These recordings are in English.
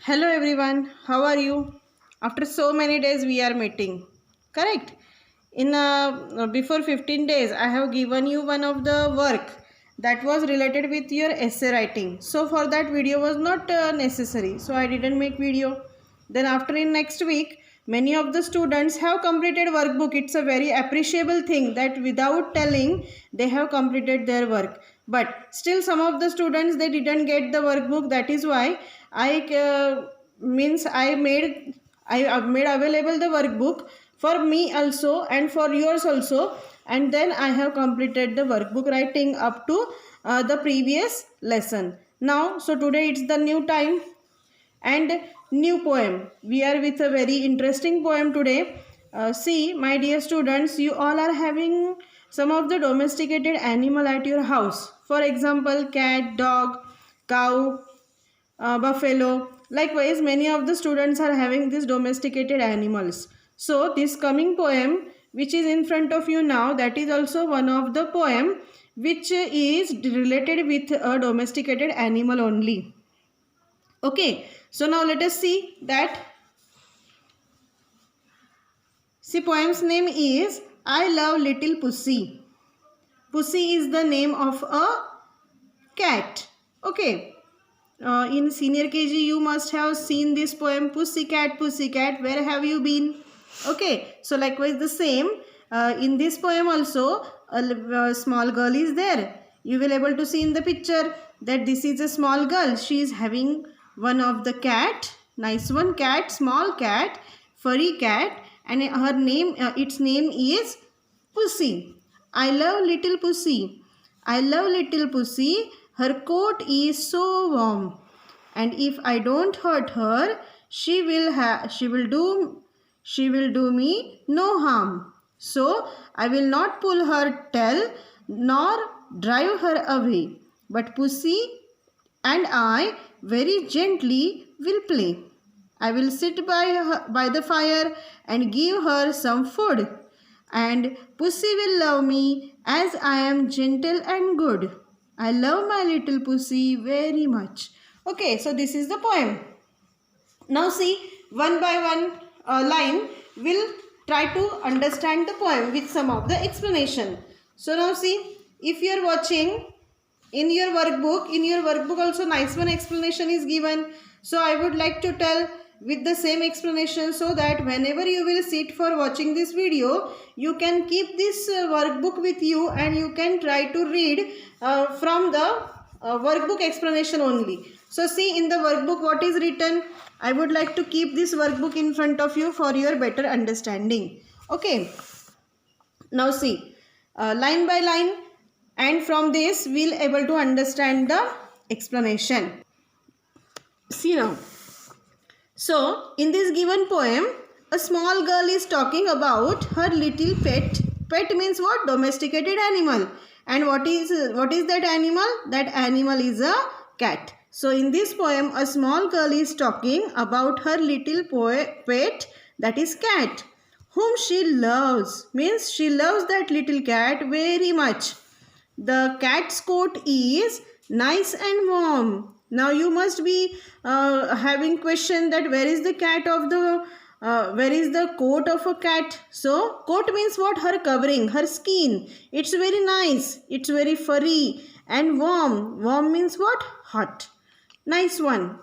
Hello everyone, how are you? After so many days we are meeting, correct? Before 15 days I have given you one of the work that was related with your essay writing. So for that video was not necessary, so I didn't make video. Then after in next week many of the students have completed workbook. It's a very appreciable thing that without telling they have completed their work, but still some of the students they didn't get the workbook. That is why I means I have made available the workbook for me also and for yours also, and then I have completed the workbook writing up to the previous lesson. Now so today it's the new time and new poem. We are with a very interesting poem today. See my dear students, you all are having some of the domesticated animal at your house. For example, cat, dog, cow, buffalo. Likewise, many of the students are having these domesticated animals. So, this coming poem, which is in front of you now, that is also one of the poem which is related with a domesticated animal only. Okay, so now let us see that. See, poem's name is I Love Little Pussy. Pussy is the name of a cat. Okay. In senior KG you must have seen this poem Pussycat, Pussycat, where have you been? Okay, so likewise the same in this poem also a small girl is there. You will able to see in the picture that this is a small girl. She is having one of the cat, nice one cat, small cat, furry cat, and her name its name is Pussy. I love little Pussy. I love little Pussy. Her coat is so warm, and if I don't hurt her, she will do me no harm. So I will not pull her tail nor drive her away. But Pussy and I very gently will play. I will sit by the fire and give her some food, and Pussy will love me as I am gentle and good. I love my little Pussy very much. Okay, so this is the poem. Now see, one by one line, we'll try to understand the poem with some of the explanation. So now see, if you are watching in your workbook also nice one explanation is given. So I would like to tell with the same explanation so that whenever you will sit for watching this video, you can keep this workbook with you and you can try to read from the workbook explanation only. So see in the workbook what is written. I would like to keep this workbook in front of you for your better understanding. Okay. Now see line by line, and from this we'll able to understand the explanation. See now. So, in this given poem, a small girl is talking about her little pet. Pet means what? Domesticated animal. And what is that animal? That animal is a cat. So, in this poem, a small girl is talking about her little pet, that is cat, whom she loves. Means she loves that little cat very much. The cat's coat is nice and warm. Now you must be having question that where is the coat of a cat? So coat means what? Her covering, her skin. It's very nice. It's very furry and warm. Warm means what? Hot. Nice one.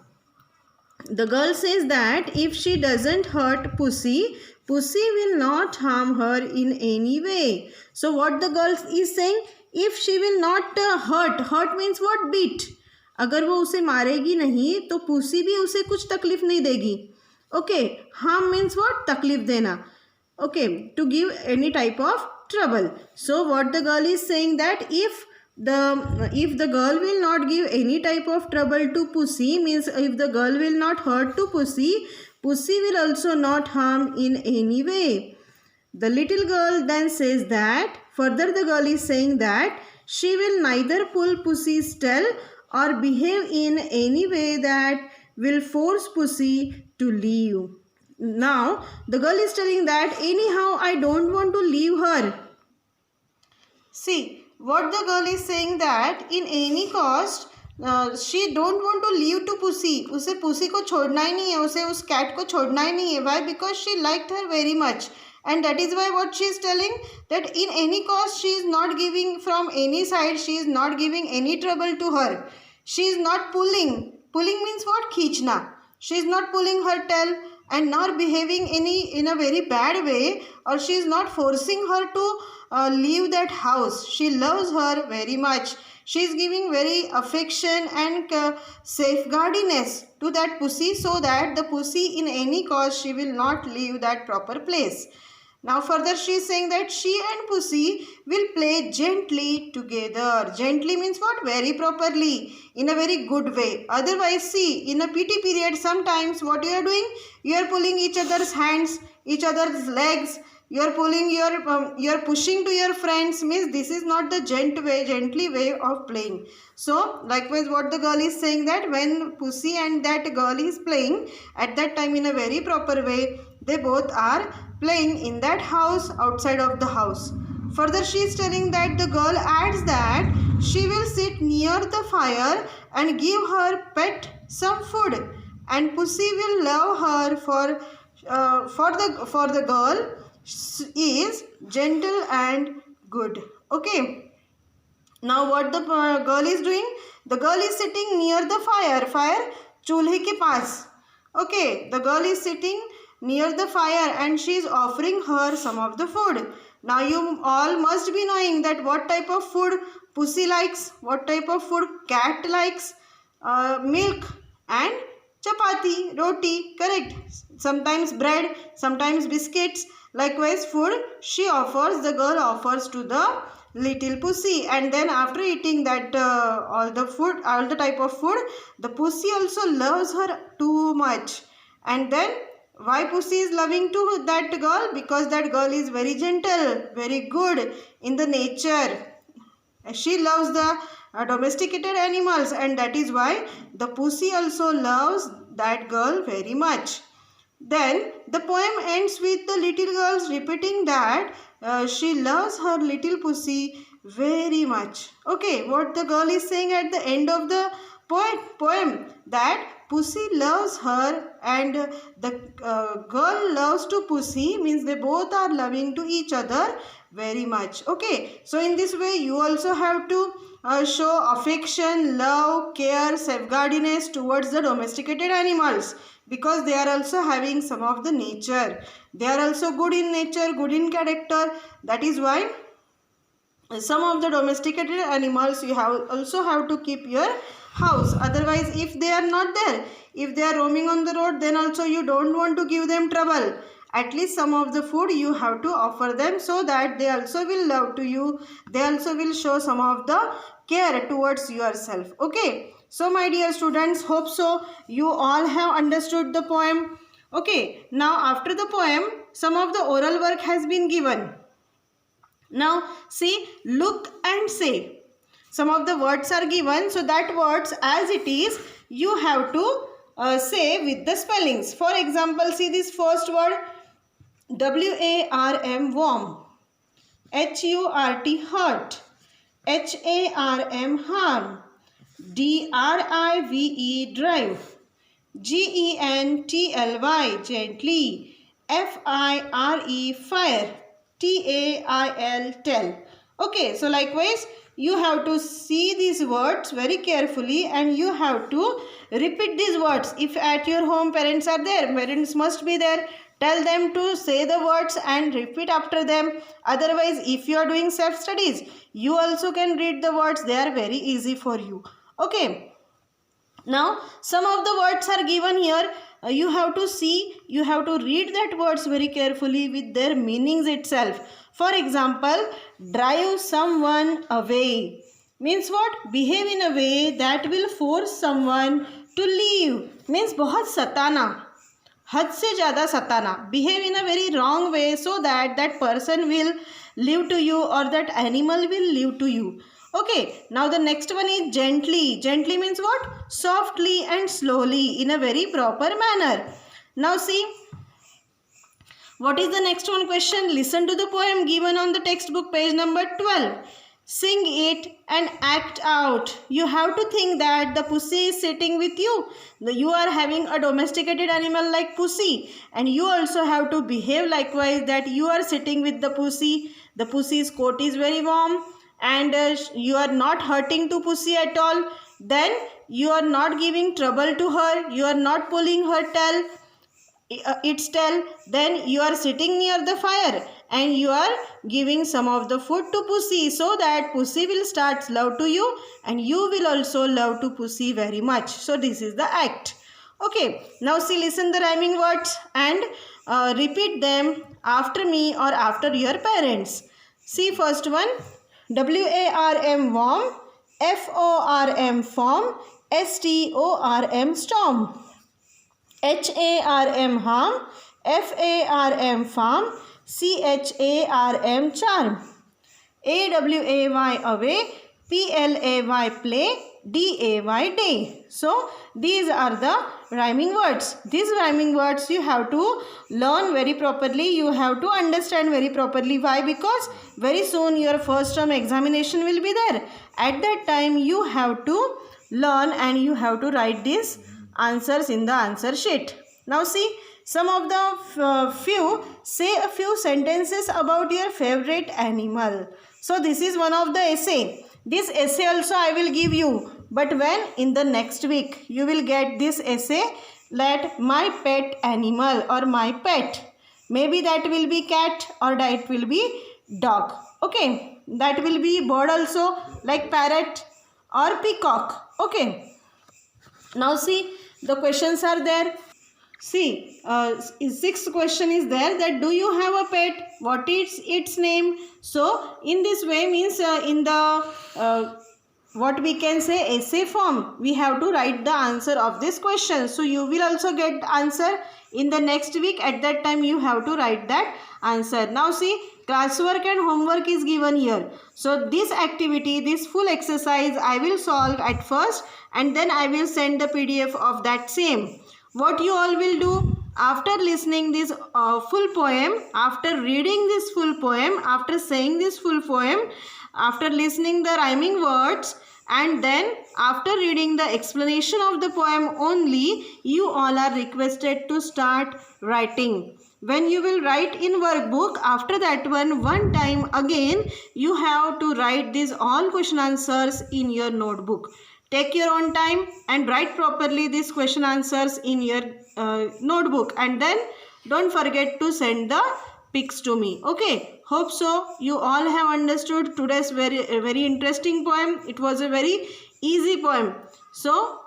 The girl says that if she doesn't hurt Pussy, Pussy will not harm her in any way. So what the girl is saying? If she will not hurt means what? Beat. अगर वो उसे मारेगी नहीं तो pussy भी उसे कुछ तकलीफ नहीं देगी. Okay, harm means what? तकलीफ देना. Okay, to give any type of trouble. So what the girl is saying that if the girl will not give any type of trouble to Pussy, means if the girl will not hurt to Pussy, Pussy will also not harm in any way. The little girl then says that, further the girl is saying that she will neither pull Pussy's tail or behave in any way that will force Pussy to leave. Now, the girl is telling that anyhow I don't want to leave her. See, what the girl is saying that in any cost she don't want to leave to pussy. उसे pussy को छोड़ना ही नहीं है, उसे उस cat को छोड़ना ही नहीं है. Why? Because she liked her very much. And that is why what she is telling, that in any cost she is not giving from any side, she is not giving any trouble to her. She is not pulling. Pulling means what? Kheenchna. She is not pulling her tail and not behaving in a very bad way, or she is not forcing her to leave that house. She loves her very much. She is giving very affection and safeguardiness to that pussy, so that the pussy in any cost she will not leave that proper place. Now further she is saying that she and pussy will play gently together. Gently means what? Very properly, in a very good way. Otherwise, see, in a PT period sometimes what you are doing? You are pulling each other's hands, each other's legs. You are pulling you are pushing to your friends. Means this is not the gently way of playing. So likewise what the girl is saying, that when pussy and that girl is playing, at that time in a very proper way, they both are playing in that house, outside of the house. Further she is telling that the girl adds that she will sit near the fire and give her pet some food, and pussy will love her for the girl is gentle and good. Okay. Now what the girl is doing? The girl is sitting near the fire. Fire चूल्हे के पास. Okay. The girl is sitting near the fire and she is offering her some of the food. Now you all must be knowing that what type of food pussy likes, what type of food cat likes. Milk and chapati, roti, correct. Sometimes bread, sometimes biscuits. Likewise food she offers, the girl offers to the little pussy. And then after eating that all the type of food, the pussy also loves her too much. And then why pussy is loving to that girl? Because that girl is very gentle, very good in the nature. She loves the domesticated animals, and that is why the pussy also loves that girl very much. Then the poem ends with the little girls repeating that she loves her little pussy very much. Okay, what the girl is saying at the end of the poem, that pussy loves her and the girl loves to pussy, means they both are loving to each other very much. Okay, so in this way you also have to show affection, love, care, safeguardiness towards the domesticated animals, because they are also having some of the nature. They are also good in nature, good in character. That is why some of the domesticated animals you also have to keep your house. Otherwise, if they are not there, if they are roaming on the road, then also you don't want to give them trouble. At least some of the food you have to offer them, so that they also will love to you. They also will show some of the care towards yourself. Okay. So my dear students, hope so you all have understood the poem. Okay. Now after the poem, some of the oral work has been given. Now see, look and say. Some of the words are given, so that words as it is you have to say with the spellings. For example, see this first word, W-A-R-M, warm. H-U-R-T, hurt. H-A-R-M, harm. D-R-I-V-E, drive. G-E-N-T-L-Y, gently. F-I-R-E, fire. T-A-I-L, tell. Okay, so likewise you have to see these words very carefully and you have to repeat these words. If at your home parents are there, parents must be there. Tell them to say the words and repeat after them. Otherwise, if you are doing self-studies, you also can read the words. They are very easy for you. Okay. Now, some of the words are given here. You have to see, you have to read that words very carefully with their meanings itself. For example, drive someone away means what? Behave in a way that will force someone to leave. Means बहुत सताना, हद से ज़्यादा सताना. Behave in a very wrong way so that that person will leave to you or that animal will leave to you. Okay, now the next one is gently. Gently means what? Softly and slowly in a very proper manner. Now see, what is the next one question? Listen to the poem given on the textbook page number 12. sing it and act out. You have to think that the pussy is sitting with you. You are having a domesticated animal like pussy, and you also have to behave likewise, that you are sitting with the pussy. The pussy's coat is very warm, and you are not hurting to pussy at all. Then you are not giving trouble to her. You are not pulling her tail. Its tail. Then you are sitting near the fire and you are giving some of the food to pussy, so that pussy will start love to you and you will also love to pussy very much. So this is the act. Okay, now see, listen the rhyming words and repeat them after me or after your parents. See, first one, WARM warm, FORM form, STORM storm. HARM harm, FARM farm, CHARM charm. AWAY away, PLAY play, DAY day. So these are the rhyming words. These rhyming words you have to learn very properly. You have to understand very properly. Why? Because very soon your first term examination will be there. At that time you have to learn and you have to write these answers in the answer sheet. Now see, some of the say a few sentences about your favorite animal. So this is one of the essay. This essay also I will give you, but when? In the next week you will get this essay, let my pet animal or my pet. Maybe that will be cat or that will be dog. Okay, that will be bird also, like parrot or peacock. Okay. Now see, the questions are there. See, sixth question is there, that do you have a pet? What is its name? So in this way means in the what we can say essay form, we have to write the answer of this question. So you will also get the answer in the next week. At that time you have to write that answer. Now see, classwork and homework is given here. So this activity, this full exercise I will solve at first and then I will send the PDF of that same. What you all will do, after listening this full poem, after reading this full poem, after saying this full poem, after listening the rhyming words, and then after reading the explanation of the poem only, you all are requested to start writing. When you will write in workbook, after that one time again, you have to write these all question answers in your notebook. Take your own time and write properly these question answers in your notebook, and then don't forget to send the pics to me. Okay, hope so you all have understood today's very interesting poem. It was a very easy poem. So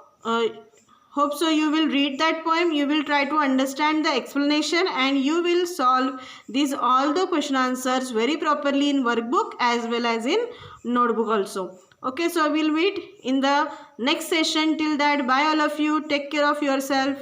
hope so you will read that poem, you will try to understand the explanation and you will solve these all the question answers very properly in workbook as well as in notebook also. Okay, so we'll meet in the next session. Till that, bye all of you. Take care of yourself.